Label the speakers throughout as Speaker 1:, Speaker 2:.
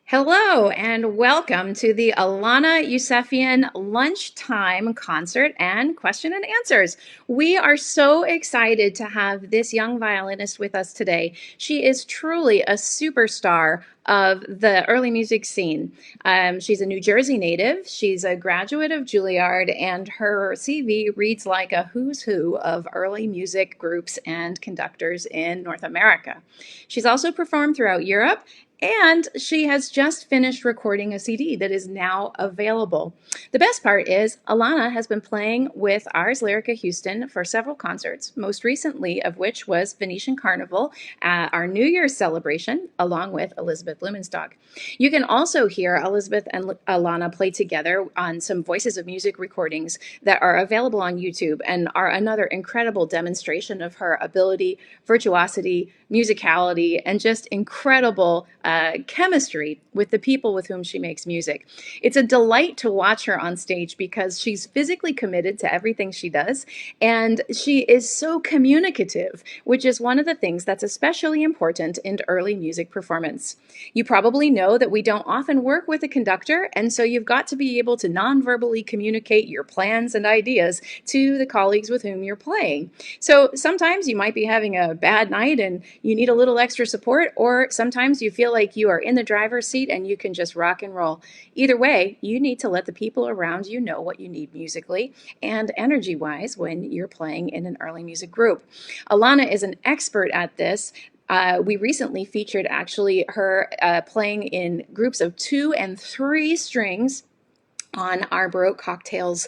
Speaker 1: Hello and welcome to the Alana Youssefian lunchtime concert and question and answers. We are so excited to have this young violinist with us today. She is truly a superstar of the early music scene. She's a New Jersey native. She's a graduate of Juilliard, and her CV reads like a who's who of early music groups and conductors in North America. She's also performed throughout Europe, and she has just finished recording a CD that is now available. The best part is Alana has been playing with Ars Lyrica Houston for several concerts, most recently of which was Venetian Carnival, our New Year's celebration, along with Elizabeth Blumenstock. You can also hear Elizabeth and Alana play together on some Voices of Music recordings that are available on YouTube and are another incredible demonstration of her ability, virtuosity, musicality, and just incredible chemistry with the people with whom she makes music. It's a delight to watch her on stage because she's physically committed to everything she does, and she is so communicative, which is one of the things that's especially important in early music performance. You probably know that we don't often work with a conductor, and so you've got to be able to non-verbally communicate your plans and ideas to the colleagues with whom you're playing. So sometimes you might be having a bad night and you need a little extra support, or sometimes you feel like you are in the driver's seat and you can just rock and roll. Either way, you need to let the people around you know what you need musically and energy-wise when you're playing in an early music group. Alana is an expert at this. We recently featured actually her playing in groups of 2 and 3 strings on our Baroque Cocktails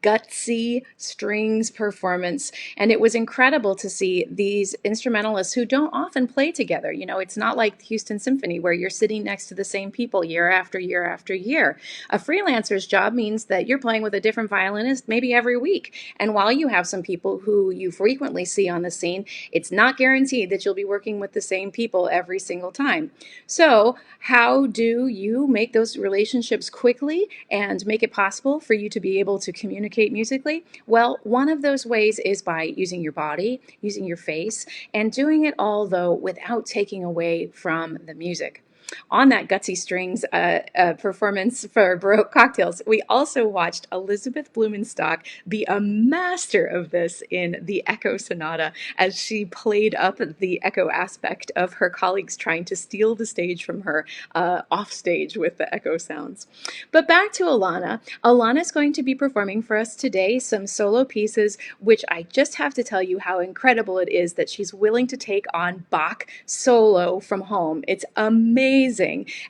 Speaker 1: gutsy strings performance. And it was incredible to see these instrumentalists who don't often play together. You know, it's not like the Houston Symphony where you're sitting next to the same people year after year after year. A freelancer's job means that you're playing with a different violinist maybe every week. And while you have some people who you frequently see on the scene, it's not guaranteed that you'll be working with the same people every single time. So how do you make those relationships quickly and make it possible for you to be able to communicate musically? Well, one of those ways is by using your body, using your face, and doing it all, though, without taking away from the music. On that Gutsy Strings performance for Baroque Cocktails, we also watched Elizabeth Blumenstock be a master of this in the Echo Sonata as she played up the echo aspect of her colleagues trying to steal the stage from her off stage with the echo sounds. But back to Alana. Alana is going to be performing for us today some solo pieces, which I just have to tell you how incredible it is that she's willing to take on Bach solo from home. It's amazing.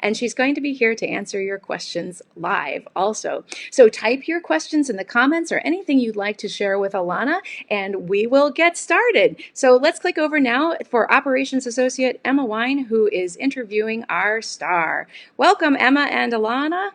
Speaker 1: And she's going to be here to answer your questions live also. So type your questions in the comments or anything you'd like to share with Alana, and we will get started. So let's click over now for Operations Associate Emma Wine, who is interviewing our star. Welcome, Emma and Alana.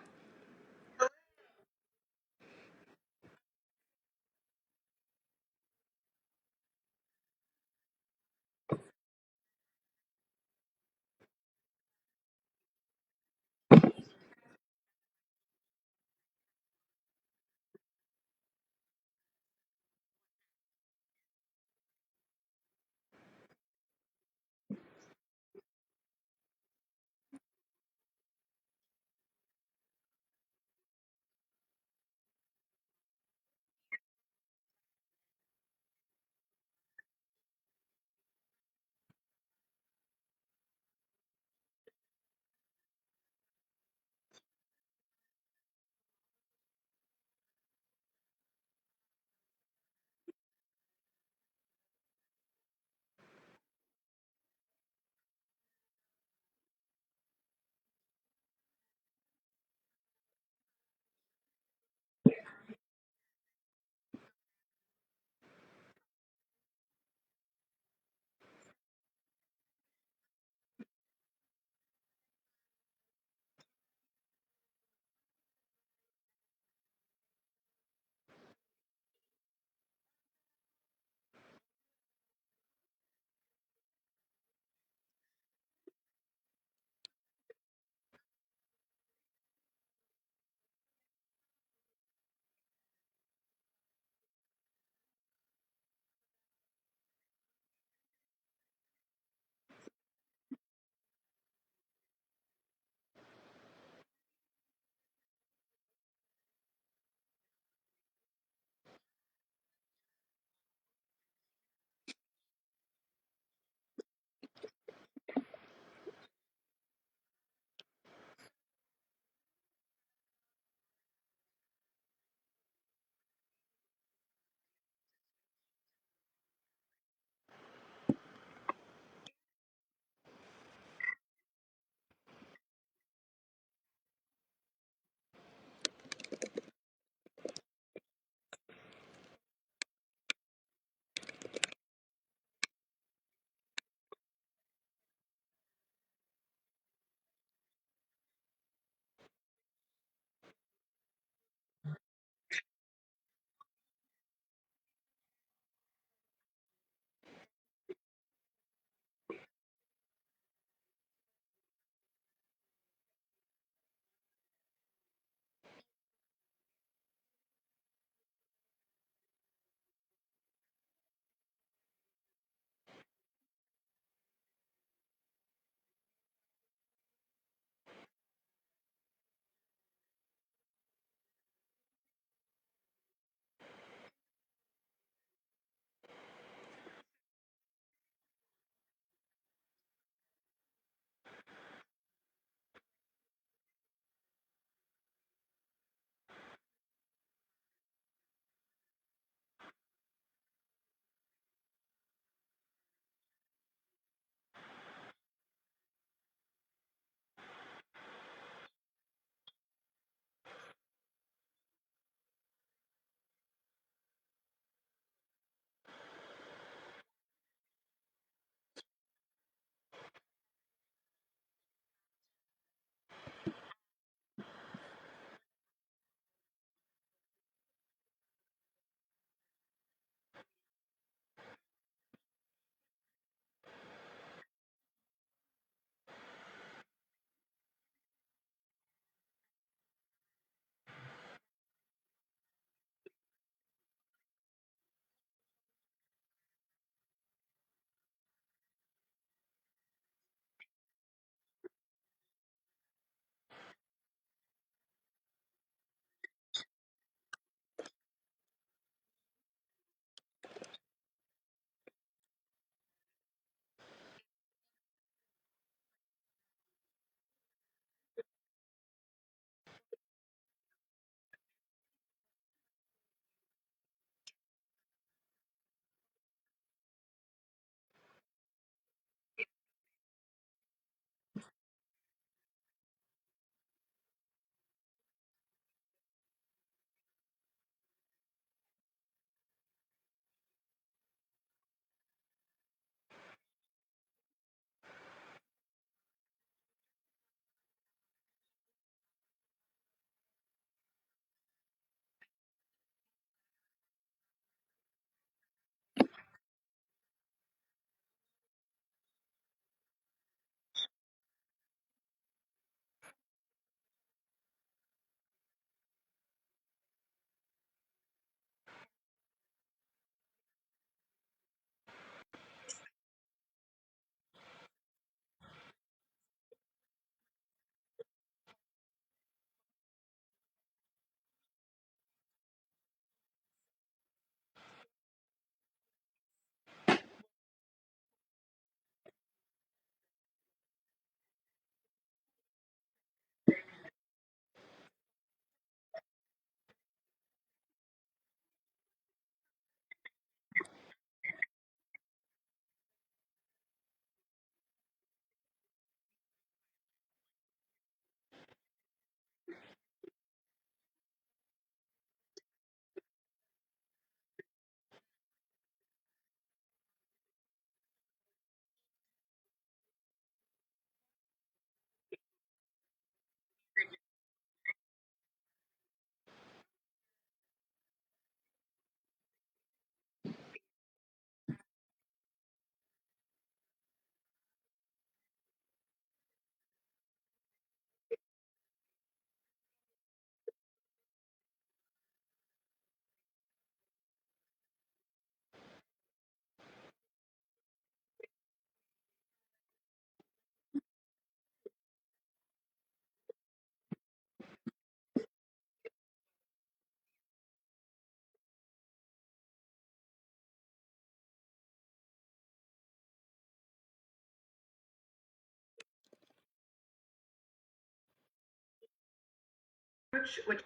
Speaker 2: approach, which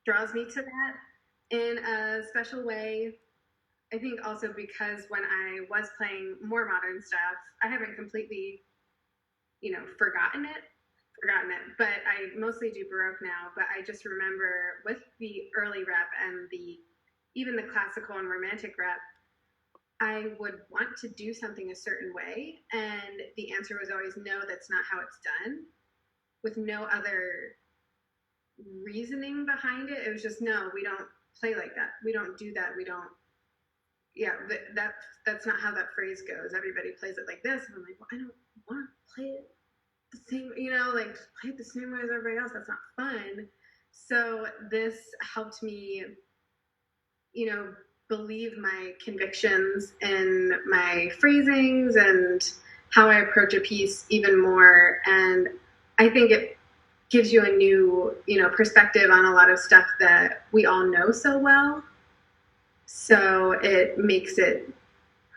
Speaker 2: draws me to that in a special way. I think also because when I was playing more modern stuff, I haven't completely, forgotten it, but I mostly do Baroque now. But I just remember with the early rep and even the classical and romantic rep, I would want to do something a certain way, and the answer was always no, that's not how it's done, with no other reasoning behind it. It was just no, we don't play like that. We don't do that. We don't. Yeah, that's not how that phrase goes. Everybody plays it like this, and I'm like, well, I don't want to play it the same. Like play it the same way as everybody else. That's not fun. So this helped me, believe my convictions and my phrasings and how I approach a piece even more. And I think it gives you a new, perspective on a lot of stuff that we all know so well. So it makes it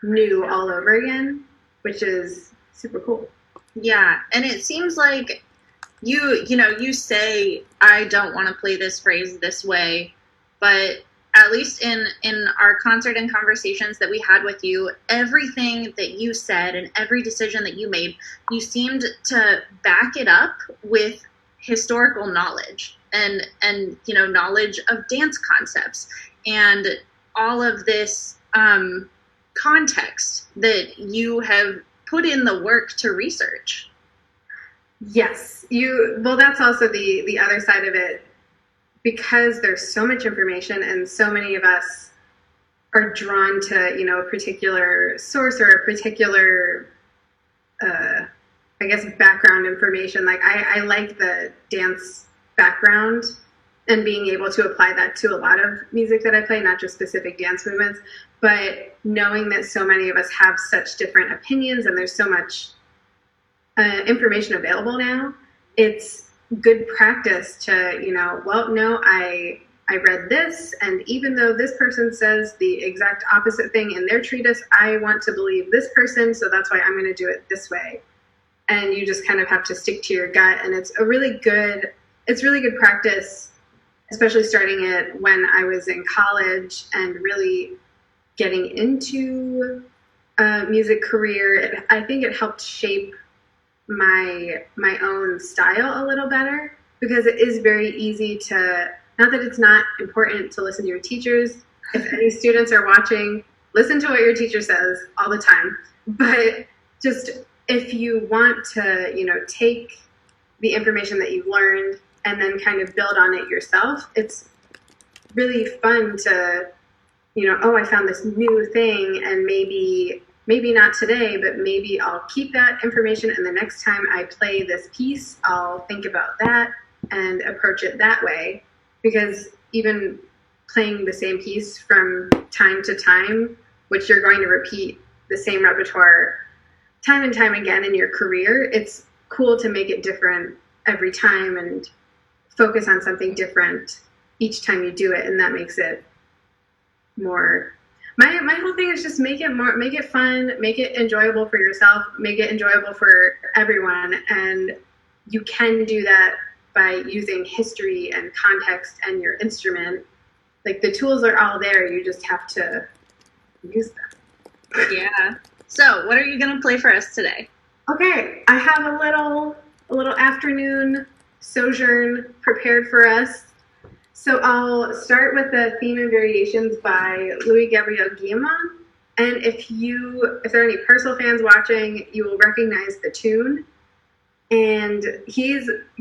Speaker 2: new all over again, which is super cool.
Speaker 3: Yeah, and it seems like you say, I don't want to play this phrase this way, but at least in our concert and conversations that we had with you, everything that you said and every decision that you made, you seemed to back it up with historical knowledge and knowledge of dance concepts and all of this context that you have put in the work to research.
Speaker 2: Yes, well, that's also the other side of it, because there's so much information and so many of us are drawn to, a particular source or a particular, background information. Like I like the dance background and being able to apply that to a lot of music that I play, not just specific dance movements, but knowing that so many of us have such different opinions and there's so much information available now, it's good practice to, well, no, I read this, and even though this person says the exact opposite thing in their treatise, I want to believe this person, so that's why I'm going to do it this way. And you just kind of have to stick to your gut, and it's really good practice, especially starting it when I was in college and really getting into a music career. I think it helped shape my own style a little better, because it is very easy to, not that it's not important to listen to your teachers. If any students are watching, listen to what your teacher says all the time. But just if you want to, take the information that you've learned and then kind of build on it yourself, it's really fun to, oh, I found this new thing, and maybe not today, but maybe I'll keep that information, and the next time I play this piece, I'll think about that and approach it that way. Because even playing the same piece from time to time, which you're going to repeat the same repertoire time and time again in your career, it's cool to make it different every time and focus on something different each time you do it, and that makes it more. My whole thing is just make it fun, make it enjoyable for yourself, make it enjoyable for everyone, and you can do that by using history and context and your instrument. Like, the tools are all there, you just have to use them.
Speaker 3: Yeah. So, what are you going to play for us today?
Speaker 2: Okay, I have a little afternoon sojourn prepared for us. So I'll start with the Femur Variations by Louie Gavrio. And if there are any Purcell fans watching, you will recognize the tune. And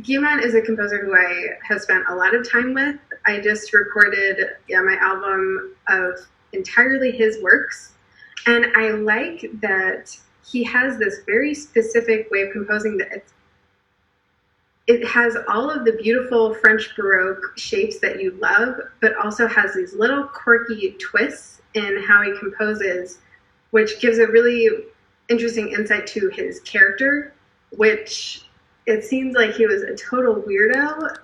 Speaker 2: Guillemot is a composer who I have spent a lot of time with. I just recorded my album of entirely his works. And I like that he has this very specific way of composing that it has all of the beautiful French Baroque shapes that you love, but also has these little quirky twists in how he composes, which gives a really interesting insight to his character, which it seems like he was a total weirdo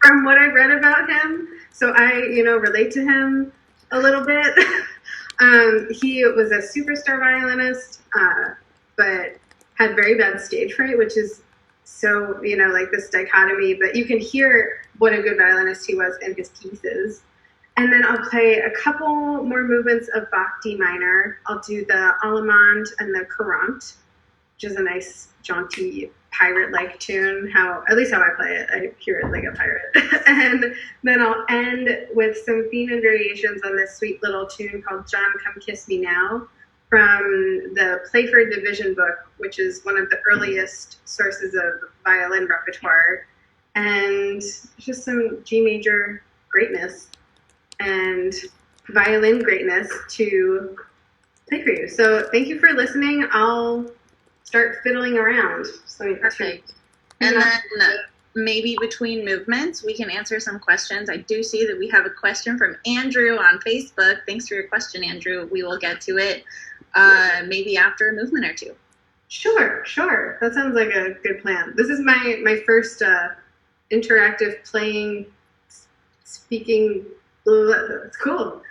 Speaker 2: from what I've read about him. So I, relate to him a little bit. He was a superstar violinist, but had very bad stage fright, which is so, you know, like this dichotomy, but you can hear what a good violinist he was in his pieces. And then I'll play a couple more movements of Bach D minor. I'll do the Allemande and the Courante, which is a nice, jaunty, pirate-like tune. At least how I play it. I hear it like a pirate. And then I'll end with some Femur variations on this sweet little tune called John, Come Kiss Me Now, from the Playford Division book, which is one of the earliest sources of violin repertoire. And just some G major greatness and violin greatness to play for you. So thank you for listening. I'll start fiddling around. So
Speaker 3: perfect. And then maybe between movements, we can answer some questions. I do see that we have a question from Andrew on Facebook. Thanks for your question, Andrew. We will get to it maybe after a movement or two.
Speaker 2: Sure. That sounds like a good plan. This is my first interactive playing, speaking. It's cool.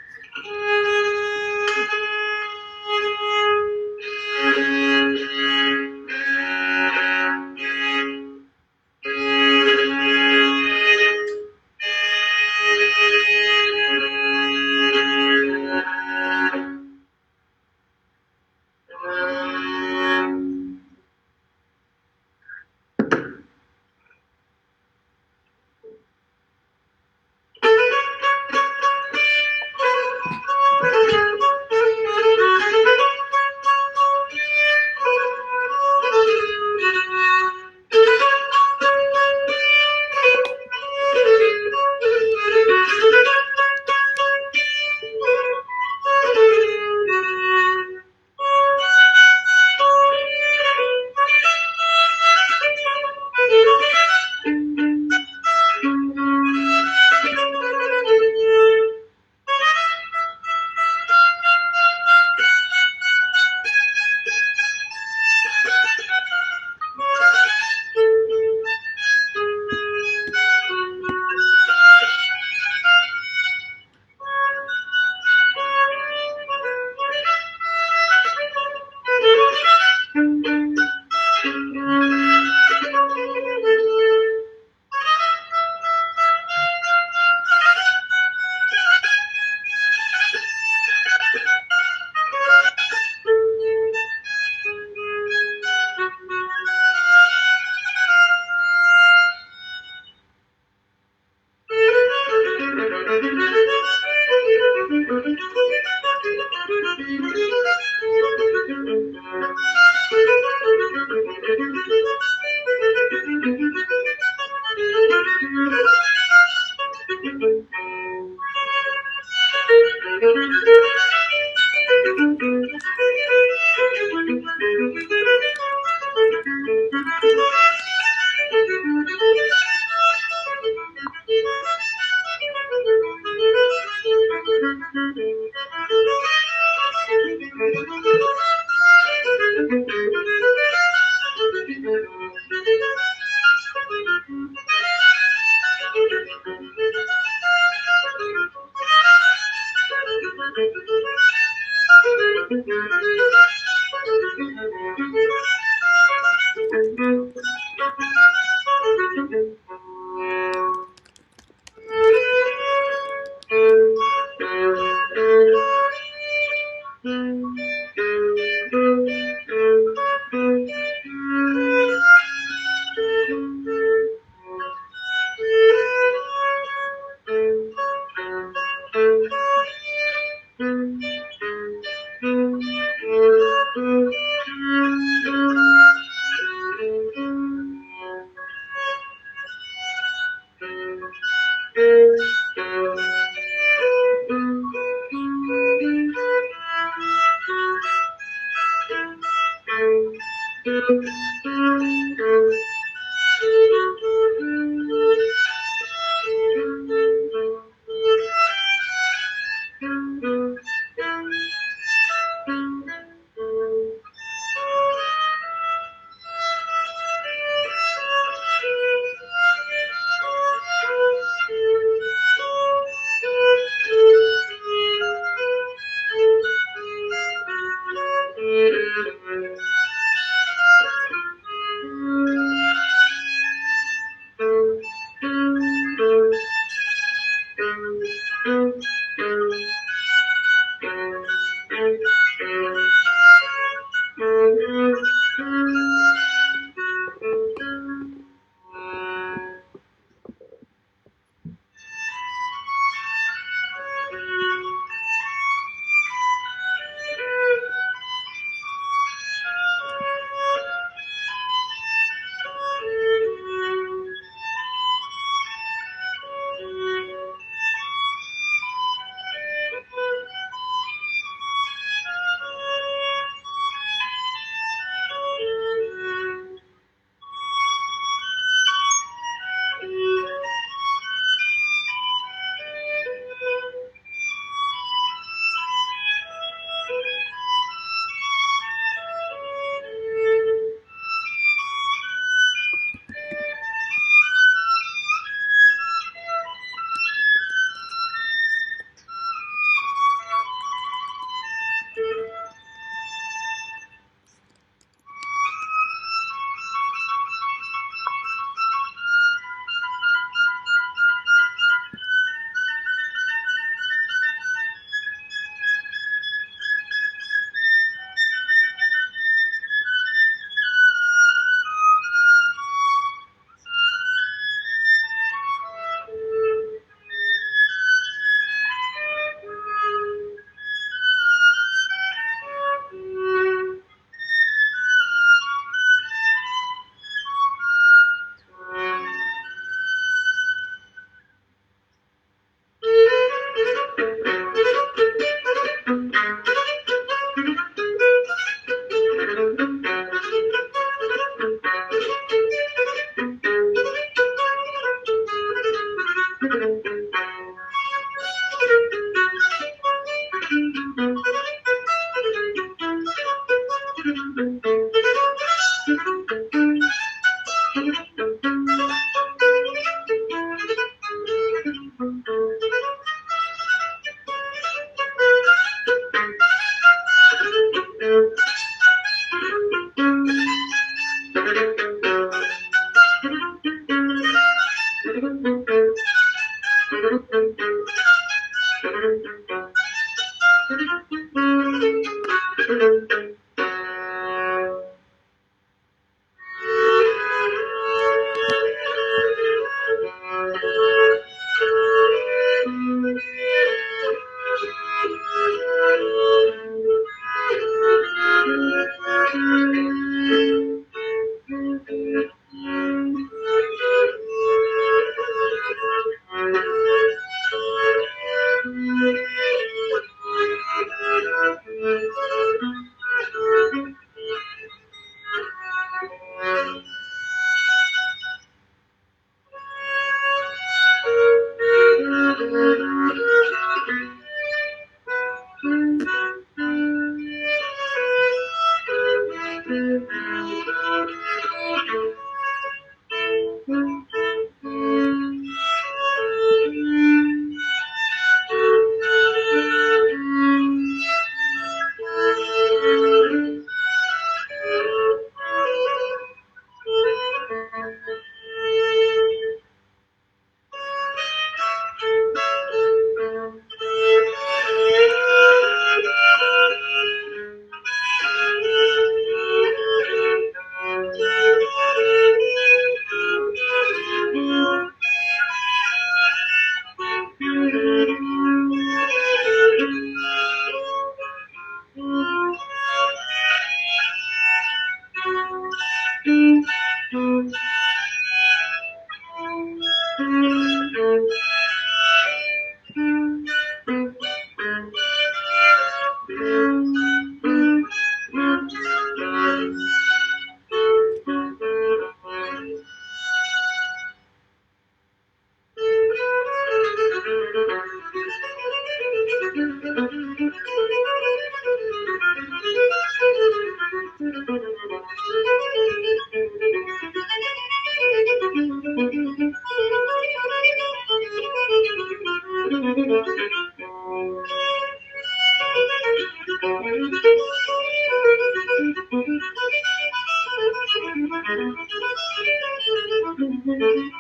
Speaker 2: Yay!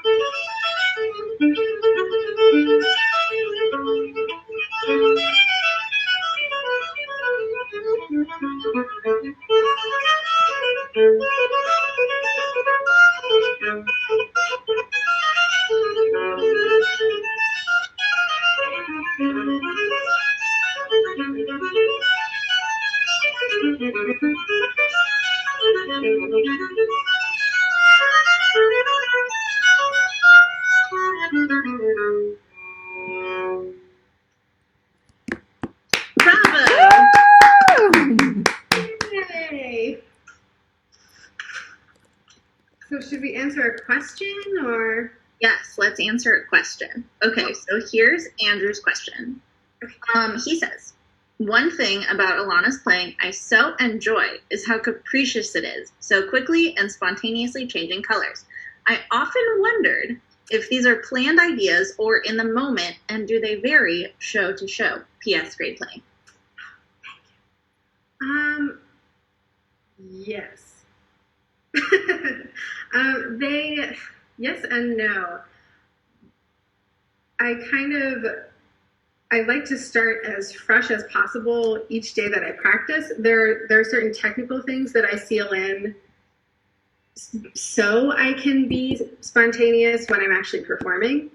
Speaker 2: So should we answer a question or?
Speaker 3: Yes, let's answer a question. Okay, so here's Andrew's question. He says, one thing about Alana's playing I so enjoy is how capricious it is, so quickly and spontaneously changing colors. I often wondered if these are planned ideas or in the moment, and do they vary show to show? P.S. Great playing.
Speaker 2: Yes. Yes and no. I like to start as fresh as possible each day that I practice. There are certain technical things that I seal in so I can be spontaneous when I'm actually performing.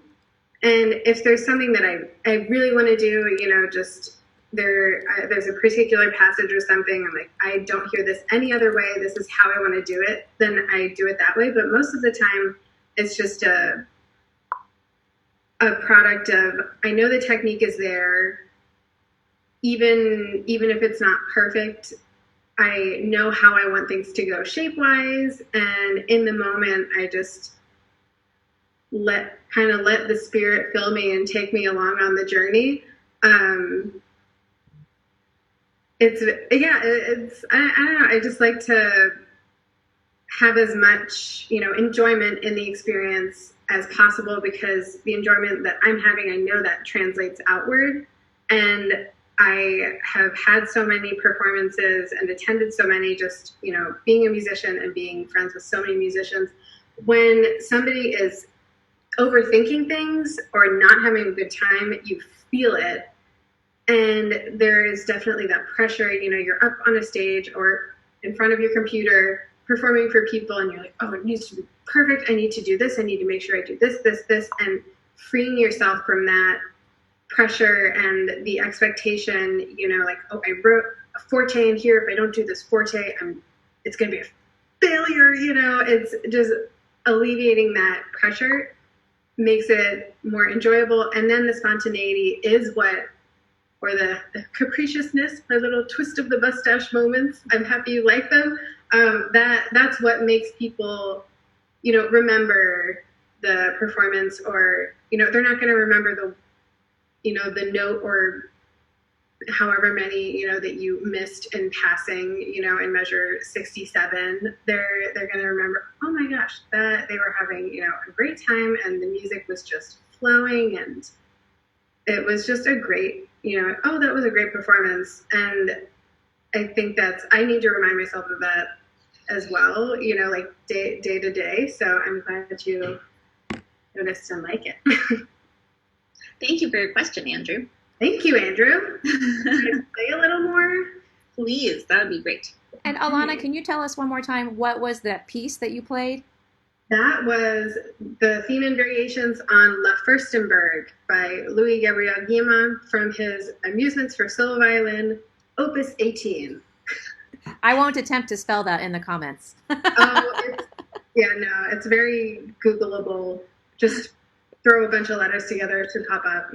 Speaker 2: And if there's something that I really want to do, just there's a particular passage or something, I'm like, I don't hear this any other way, this is how I want to do it, then I do it that way. But most of the time, it's just a product of, I know the technique is there, even if it's not perfect, I know how I want things to go shape-wise, and in the moment, I just let the spirit fill me and take me along on the journey. I don't know. I just like to have as much, enjoyment in the experience as possible, because the enjoyment that I'm having, I know that translates outward. And I have had so many performances and attended so many, just, being a musician and being friends with so many musicians. When somebody is overthinking things or not having a good time, you feel it. And there is definitely that pressure, you're up on a stage or in front of your computer performing for people, and you're like, oh, it needs to be perfect. I need to do this. I need to make sure I do this, and freeing yourself from that pressure and the expectation, like, oh, I wrote a forte in here. If I don't do this forte, it's going to be a failure. It's just alleviating that pressure makes it more enjoyable. And then the spontaneity is or the capriciousness, the little twist of the mustache moments. I'm happy you like them. That's what makes people, remember the performance, or, they're not going to remember the note or however many, that you missed in passing, in measure 67. They're going to remember, oh my gosh, that they were having, a great time, and the music was just flowing, and it was just a great, oh, that was a great performance. And I think I need to remind myself of that as well, like day to day. So I'm glad that you noticed and like it.
Speaker 3: Thank you for your question, Andrew.
Speaker 2: Thank you, Andrew. Can I say a little more?
Speaker 3: Please, that would be great.
Speaker 1: And Alana, can you tell us one more time, what was that piece that you played?
Speaker 2: That was the theme and variations on La Furstenberg by Louie Gavrio Kima from his Amusements for Solo Violin, Opus 18.
Speaker 1: I won't attempt to spell that in the comments.
Speaker 2: It's very Googleable. Just throw a bunch of letters together to pop up,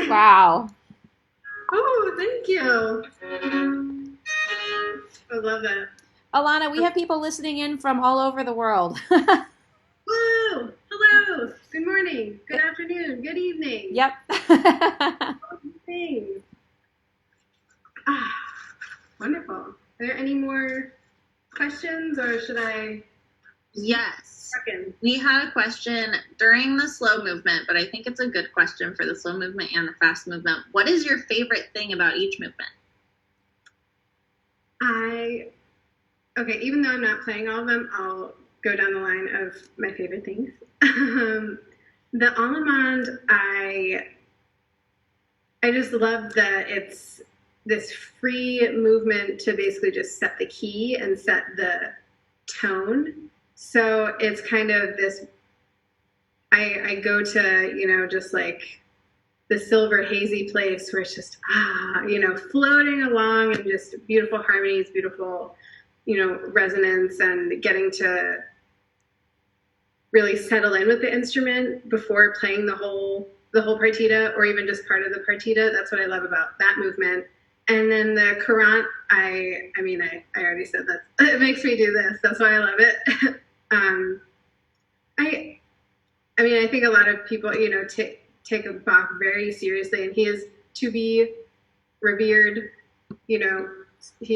Speaker 1: Wow.
Speaker 2: Oh, thank you. I love that.
Speaker 1: Alana, we have people listening in from all over the world.
Speaker 2: Whoa! Hello. Good morning. Good afternoon. Good evening.
Speaker 1: Yep.
Speaker 2: Thanks. Ah, wonderful. Are there any more questions, or should I?
Speaker 3: Yes.
Speaker 2: Second.
Speaker 3: We had a question during the slow movement, but I think it's a good question for the slow movement and the fast movement. What is your favorite thing about each movement?
Speaker 2: Okay, even though I'm not playing all of them, I'll go down the line of my favorite things. The Allemande, I just love that it's this free movement to basically just set the key and set the tone. So it's kind of this, I go to, just like the silver hazy place where it's just, floating along and just beautiful harmonies, beautiful, resonance, and getting to really settle in with the instrument before playing the whole partita, or even just part of the partita. That's what I love about that movement. And then the courant, I already said that it makes me do this. That's why I love it. I think a lot of people, take a Bach very seriously, and he is to be revered. He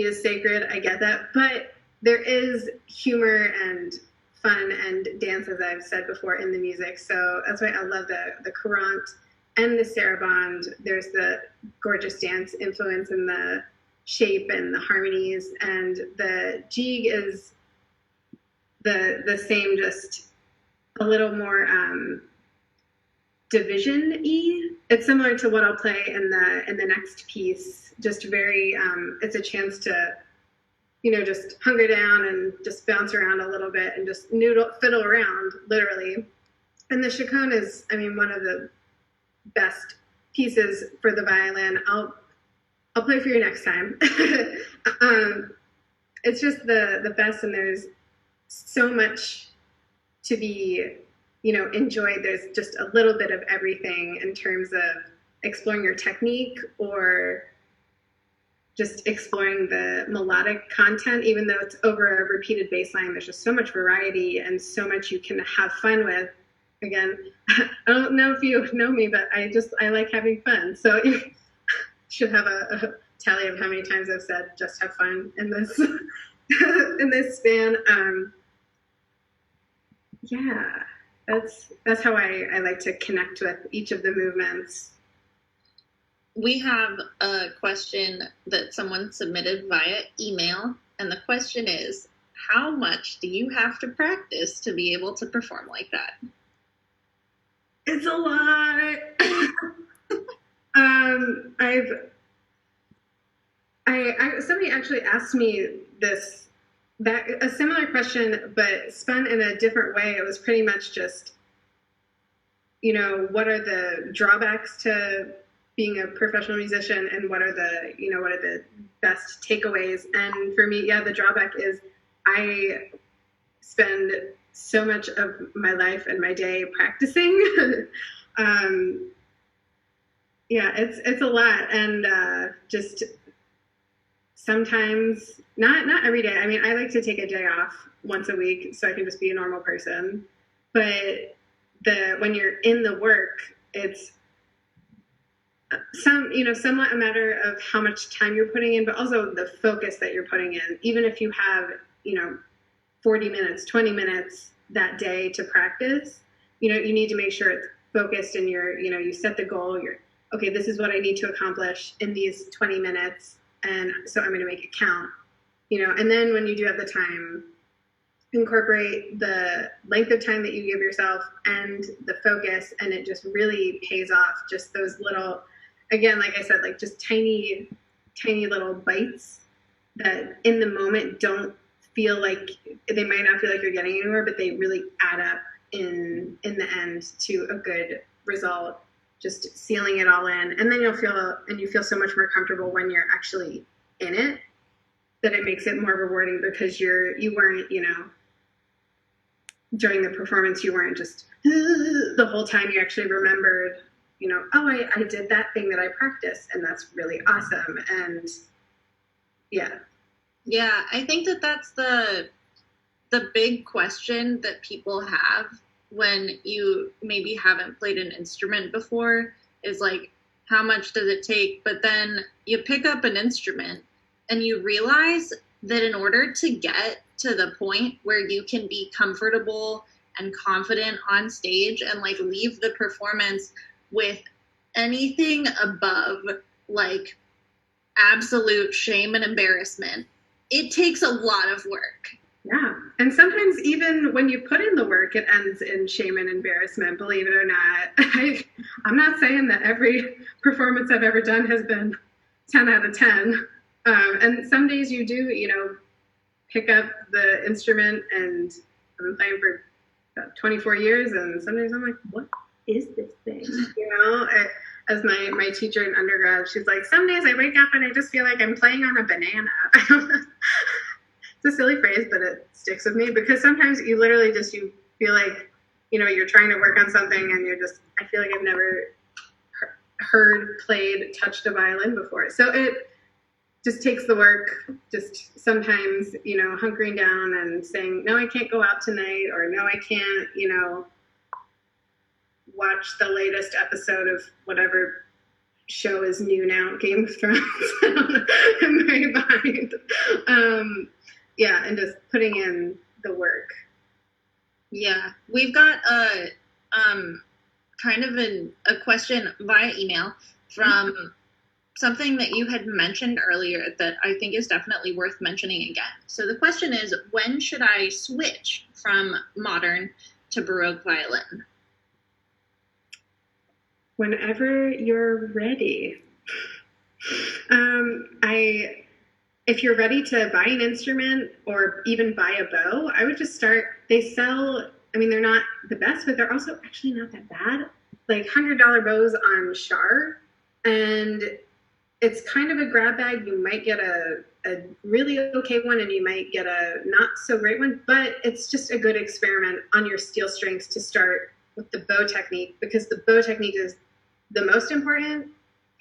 Speaker 2: is sacred. I get that, but there is humor and fun and dance, as I've said before, in the music. So that's why I love the courant and the sarabande. There's the gorgeous dance influence in the shape and the harmonies, and the jig is the same, just a little more division-y. It's similar to what I'll play in the next piece. Just very, it's a chance to, just hunker down and just bounce around a little bit and just fiddle around, literally. And the chaconne is, one of the best pieces for the violin. I'll play for you next time. It's just the best, and there's so much to be, enjoyed. There's just a little bit of everything in terms of exploring your technique, or just exploring the melodic content. Even though it's over a repeated bass line, there's just so much variety and so much you can have fun with. Again, I don't know if you know me, but I like having fun. So you should have a tally of how many times I've said just have fun in this in this span. That's how I like to connect with each of the movements.
Speaker 3: We have a question that someone submitted via email, and the question is, how much do you have to practice to be able to perform like that?
Speaker 2: It's a lot. Somebody actually asked me a similar question, but spun in a different way. It was pretty much just, what are the drawbacks to being a professional musician, and what are the best takeaways? And for me, the drawback is I spend so much of my life and my day practicing. It's a lot, and just sometimes, not every day. I mean, I like to take a day off once a week so I can just be a normal person. But when you're in the work, it's somewhat a matter of how much time you're putting in, but also the focus that you're putting in. Even if you have, 40 minutes, 20 minutes that day to practice, you need to make sure it's focused and you set the goal. Okay, this is what I need to accomplish in these 20 minutes. And so I'm going to make it count, and then when you do have the time, incorporate the length of time that you give yourself and the focus, and it just really pays off. Just those little, again, like I said, like just tiny little bites that in the moment don't feel like, they might not feel like you're getting anywhere, but they really add up in the end to a good result. Just sealing it all in, and then you feel so much more comfortable when you're actually in it, that it makes it more rewarding, because you weren't, during the performance, you weren't just the whole time. You actually remembered, oh, I did that thing that I practiced, and that's really awesome. And
Speaker 3: yeah, I think that's the big question that people have when you maybe haven't played an instrument before, is like, how much does it take? But then you pick up an instrument and you realize that in order to get to the point where you can be comfortable and confident on stage and like leave the performance with anything above like absolute shame and embarrassment, it takes a lot of work.
Speaker 2: Yeah. And sometimes even when you put in the work, it ends in shame and embarrassment, believe it or not. I'm not saying that every performance I've ever done has been 10 out of 10. And some days you do, pick up the instrument, and I've been playing for about 24 years, and some days I'm like, what is this thing? As my teacher in undergrad, she's like, some days I wake up and I just feel like I'm playing on a banana. It's a silly phrase, but it sticks with me, because sometimes you literally you feel like, you're trying to work on something, and I feel like I've never heard, played, touched a violin before. So it just takes the work, just sometimes, hunkering down and saying, no, I can't go out tonight, or no, I can't, watch the latest episode of whatever show is new now, Game of Thrones. I'm very behind. And just putting in the work.
Speaker 3: Yeah, we've got a kind of a question via email from something that you had mentioned earlier that I think is definitely worth mentioning again. So the question is, when should I switch from modern to Baroque violin?
Speaker 2: Whenever you're ready. If you're ready to buy an instrument or even buy a bow, I would just start. They sell, they're not the best, but they're also actually not that bad. Like $100 bows on Char, and it's kind of a grab bag. You might get a really okay one, and you might get a not so great one, but it's just a good experiment on your steel strings to start with the bow technique, because the bow technique is the most important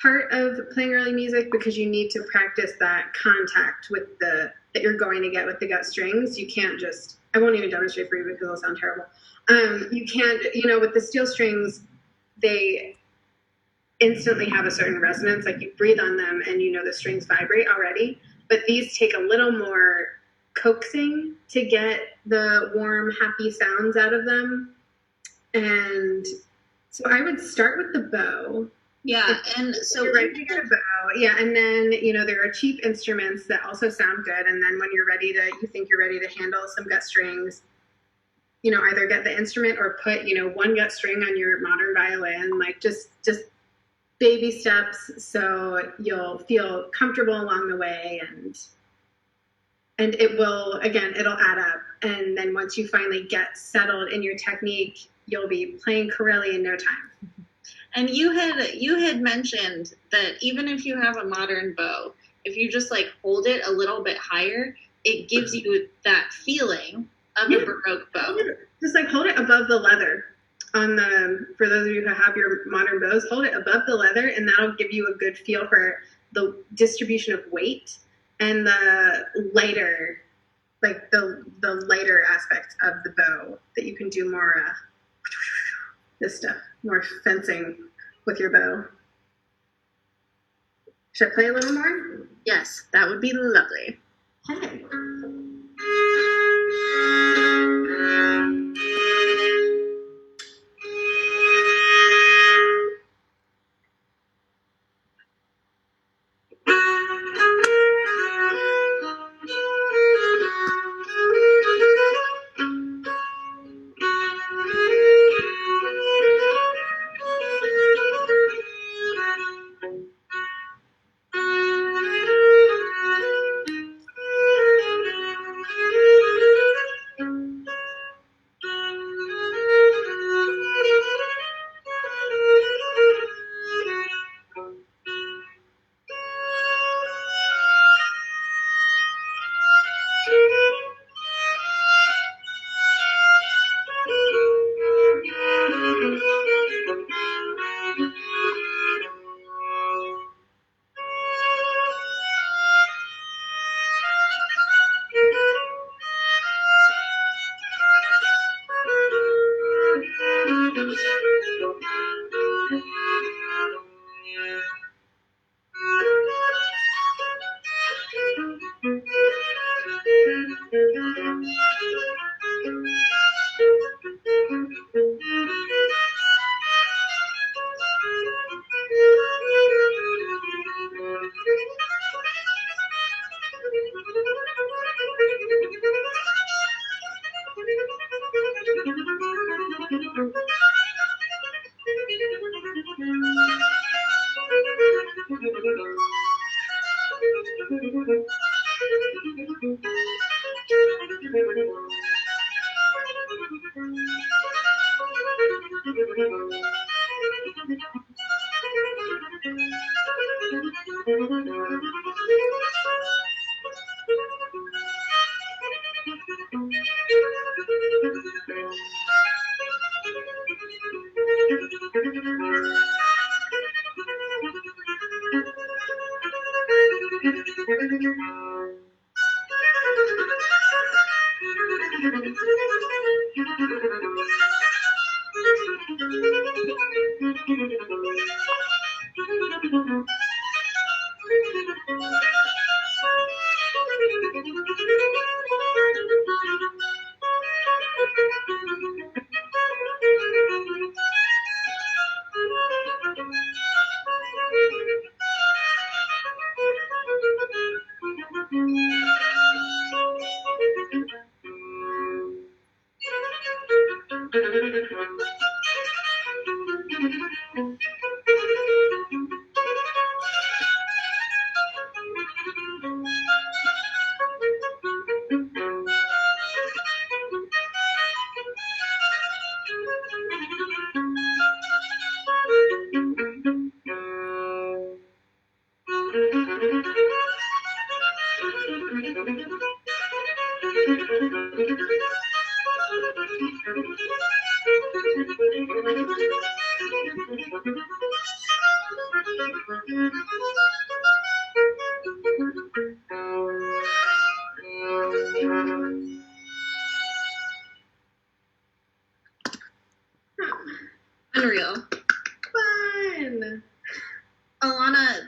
Speaker 2: part of playing early music, because you need to practice that contact with that you're going to get with the gut strings. You can't just, I won't even demonstrate for you because it'll sound terrible. You can't, with the steel strings, they instantly have a certain resonance, like you breathe on them and the strings vibrate already, but these take a little more coaxing to get the warm, happy sounds out of them. And so I would start with the bow.
Speaker 3: Yeah, and so
Speaker 2: you're ready to get a bow. Yeah, and then there are cheap instruments that also sound good. And then when you think you're ready to handle some gut strings, either get the instrument or put one gut string on your modern violin. Like just baby steps, so you'll feel comfortable along the way, and it'll add up. And then once you finally get settled in your technique, you'll be playing Corelli in no time.
Speaker 3: And you had mentioned that even if you have a modern bow, if you just like hold it a little bit higher, it gives you that feeling of a Baroque bow.
Speaker 2: Just like hold it above the leather. For those of you who have your modern bows, hold it above the leather, and that'll give you a good feel for the distribution of weight and the lighter, like the lighter aspect of the bow, that you can do more this stuff, more fencing with your bow. Should I play a little more?
Speaker 3: Yes, that would be lovely.
Speaker 2: Okay.
Speaker 3: Unreal.
Speaker 2: Fun.
Speaker 3: Alana,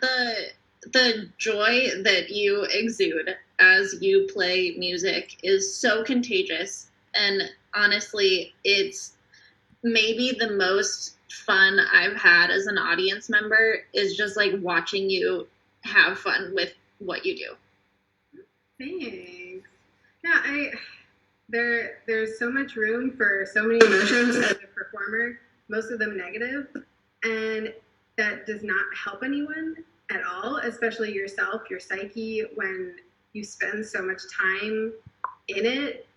Speaker 3: the joy that you exude as you play music is so contagious, and honestly, it's maybe the most fun I've had as an audience member is just like watching you have fun with what you do.
Speaker 2: Thanks. Yeah, there's so much room for so many emotions as a performer, most of them negative, and that does not help anyone at all, especially yourself, your psyche, when you spend so much time in it,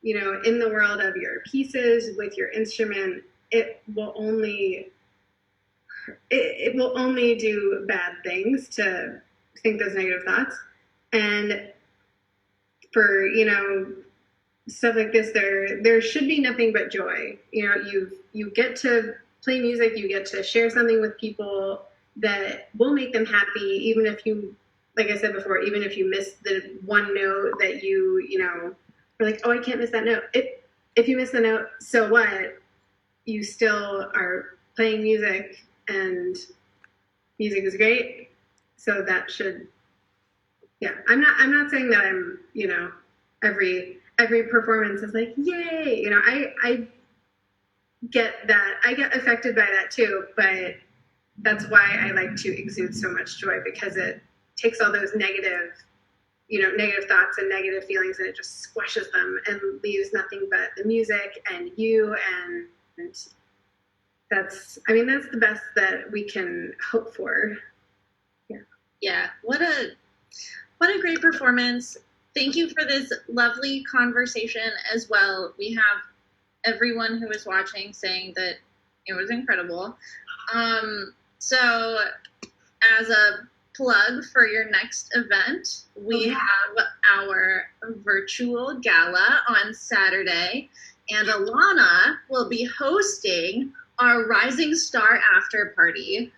Speaker 2: you know, in the world of your pieces with your instrument. It will only do bad things to think those negative thoughts. And for, you know, stuff like this, there should be nothing but joy. You know, you get to play music, you get to share something with people that will make them happy, even if you like I said before, even if you miss the one note that you know, are like, oh, I can't miss that note. If you miss the note, so what? You still are playing music, and music is great. So that should, yeah. I'm not saying that I'm, you know, every performance is like, yay. You know, I get that. I get affected by that too, but that's why I like to exude so much joy, because it takes all those negative, you know, negative thoughts and negative feelings, and it just squashes them and leaves nothing but the music and you. And that's, I mean, that's the best that we can hope for. Yeah.
Speaker 3: Yeah. What a great performance. Thank you for this lovely conversation as well. We have everyone who was watching saying that it was incredible. So as a plug for your next event, we have our virtual gala on Saturday, and Alana will be hosting our Rising Star after party,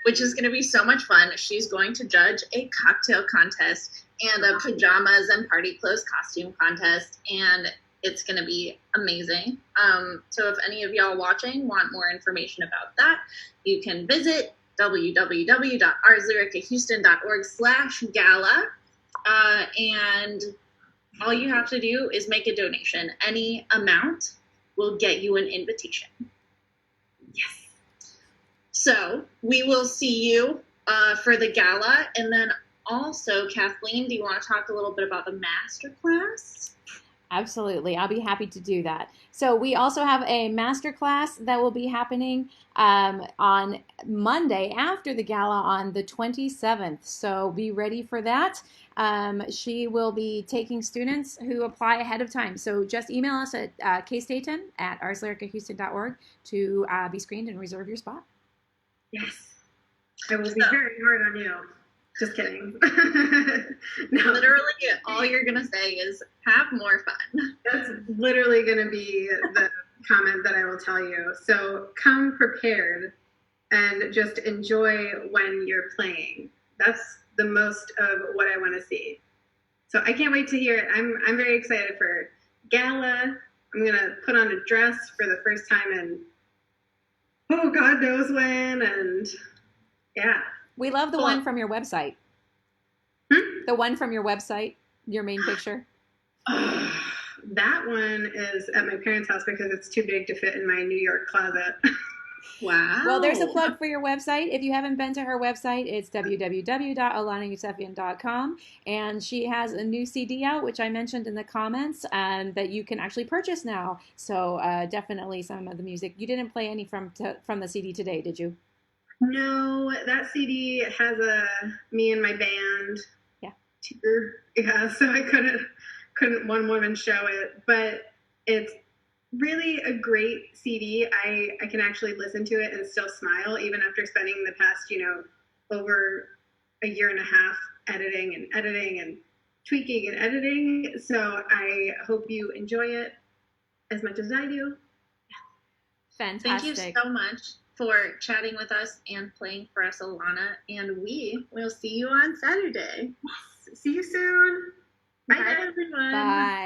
Speaker 3: which is going to be so much fun. She's going to judge a cocktail contest and a pajamas and party clothes costume contest, and it's going to be amazing. So if any of y'all watching want more information about that, you can visit www.arslyriccahouston.org/gala. And all you have to do is make a donation. Any amount will get you an invitation. Yes. So we will see you for the gala. And then also, Kathleen, do you want to talk a little bit about the masterclass?
Speaker 1: Absolutely. I'll be happy to do that. So we also have a masterclass that will be happening on Monday after the gala on the 27th. So be ready for that. She will be taking students who apply ahead of time. So just email us at kstaten@arslyricahouston.org to be screened and reserve your spot.
Speaker 2: Yes. I will be very hard on you. Just kidding.
Speaker 3: No. Literally, all you're going to say is have more fun.
Speaker 2: That's literally going to be the comment that I will tell you. So come prepared and just enjoy when you're playing. That's the most of what I want to see. So I can't wait to hear it. I'm very excited for gala. I'm going to put on a dress for the first time in, oh, God knows when. And yeah.
Speaker 1: We love the one from your website. The one from your website, your main picture.
Speaker 2: That one is at my parents' house because it's too big to fit in my New York closet.
Speaker 3: Wow.
Speaker 1: Well, there's a plug for your website. If you haven't been to her website, it's www.alana.youssefian.com. And she has a new CD out, which I mentioned in the comments, that you can actually purchase now. So definitely some of the music. You didn't play any from the CD today, did you?
Speaker 2: No, that CD has me and my band.
Speaker 1: Yeah.
Speaker 2: Tour. Yeah, so I couldn't one woman show it, but it's really a great CD. I can actually listen to it and still smile even after spending the past, you know, over a year and a half editing and tweaking and editing. So I hope you enjoy it as much as I do.
Speaker 1: Fantastic.
Speaker 3: Thank you so much for chatting with us and playing for us, Alana. And we will see you on Saturday.
Speaker 2: Yes. See you soon.
Speaker 3: Bye, everyone.
Speaker 1: Bye.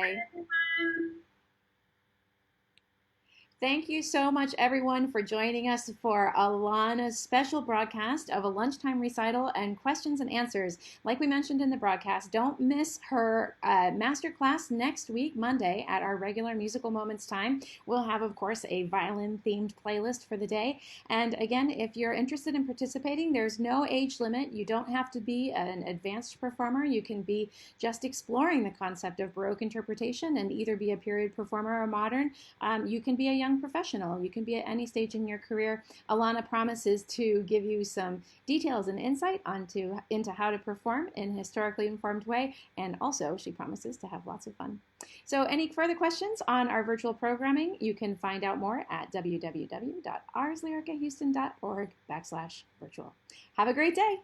Speaker 2: Bye, everyone.
Speaker 1: Thank you so much, everyone, for joining us for Alana's special broadcast of a lunchtime recital and questions and answers. Like we mentioned in the broadcast, don't miss her masterclass next week, Monday, at our regular Musical Moments time. We'll have, of course, a violin-themed playlist for the day. And again, if you're interested in participating, there's no age limit. You don't have to be an advanced performer. You can be just exploring the concept of Baroque interpretation and either be a period performer or modern. You can be a young professional. You can be at any stage in your career. Alana promises to give you some details and insight into how to perform in a historically informed way, and also she promises to have lots of fun. So any further questions on our virtual programming, you can find out more at www.arslyricahouston.org/virtual. Have a great day.